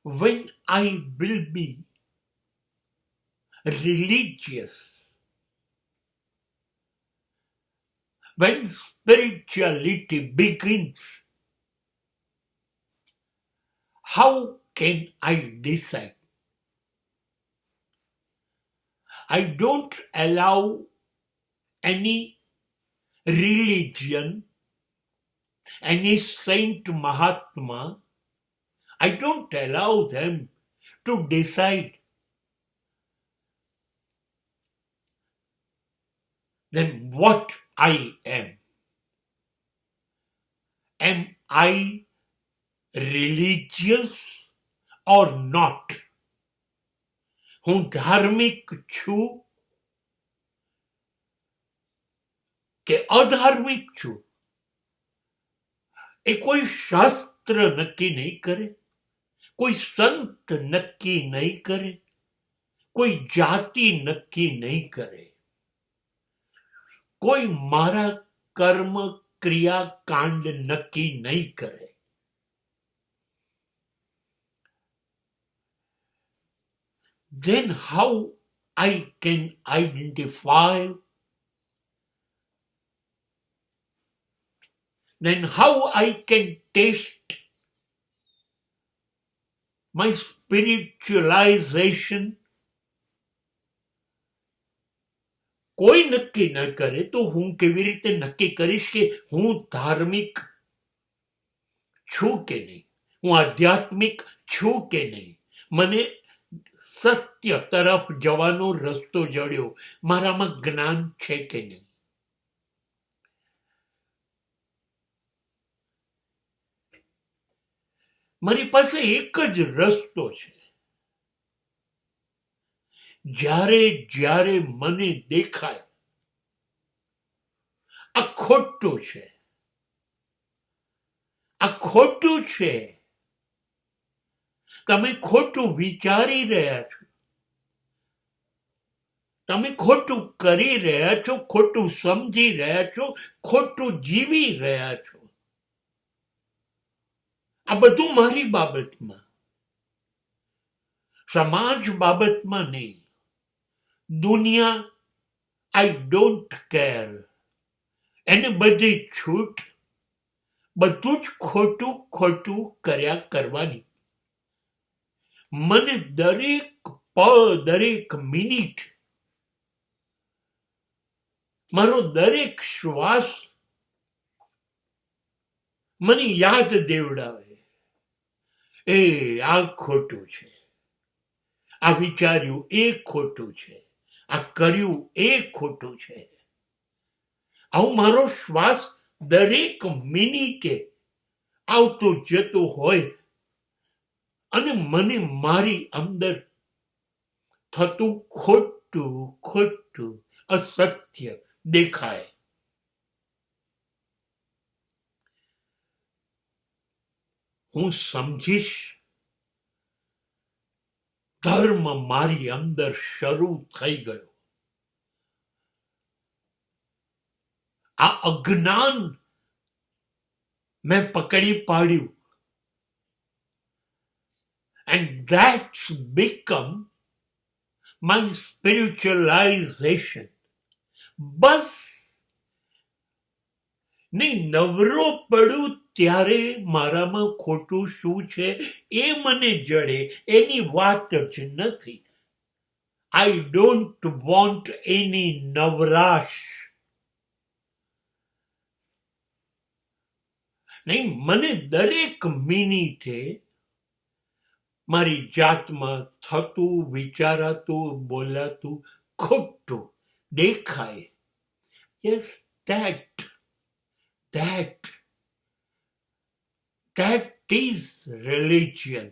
when I will be religious, when spirituality begins, how can I decide? I don't allow any religion, any saint Mahatma, I don't allow them to decide. Then what I am? Am I religious or not? હું ધાર્મિક છું કે અધાર્મિક છું? એ કોઈ શાસ્ત્ર નક્કી નહીં કરે, કોઈ સંત નક્કી નહીં કરે, કોઈ જાતિ નક્કી નહીં કરે, કોઈ મારા કર્મ ક્રિયા કાંડ નક્કી નહીં કરે. Then how I can identify? Then how I can taste my spiritualization? કોઈ નક્કી ન કરે તો હું કેવી રીતે નક્કી કરીશ કે હું ધાર્મિક છું કે નહીં, હું આધ્યાત્મિક છું કે નહીં, મને સત્ય તરફ જવાનો રસ્તો જડ્યો, મારામાં જ્ઞાન છે કે નહીં? મારી પાસે એક જ રસ્તો છે. જ્યારે જ્યારે મને દેખાય આ ખોટું છે, આ ખોટું છે, તમે ખોટું વિચારી રહ્યા છો, તમે ખોટું કરી રહ્યા છો, ખોટું સમજી રહ્યા છો, ખોટું જીવી રહ્યા છો, આ બધું મારી બાબતમાં, સમાજ બાબતમાં નહીં. દુનિયા આઈ ડોન્ટ કેર, એને બધી છૂટ, બધું જ ખોટું ખોટું કર્યા કરવાની. મને દરેક પળ, દરેક મિનિટ, મારો દરેક શ્વાસ મને યાદ દેવડાવે, એ આ ખોટું છે, આ વિચાર્યું એ ખોટું છે, આ કર્યું એ ખોટું છે. આવું મારો શ્વાસ દરેક મિનિટે આવતો જતો હોય અને મને મારી અંદર થતું ખોટું ખોટું અસત્ય દેખાય. હું સમજીશ ધર્મ મારી અંદર શરૂ થઈ ગયો. આ અજ્ઞાન મેં પકડી પાડ્યું. And that's become my spiritualization. બસ નહીં, નવરો પડું ત્યારે મારામાં ખોટું શું છે એ મને જડે, એની વાત જ નથી. આઈ ડોન્ટ વોન્ટ એની નવરાશ. નહીં, મને દરેક મિનિટે મારી જાતમાં થતું, વિચારાતું, બોલાતું ખોટું દેખાય. Yes, that is religion.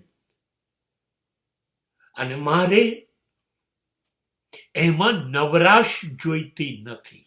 અને મારે એમાં નવરાશ જોઈતી નથી.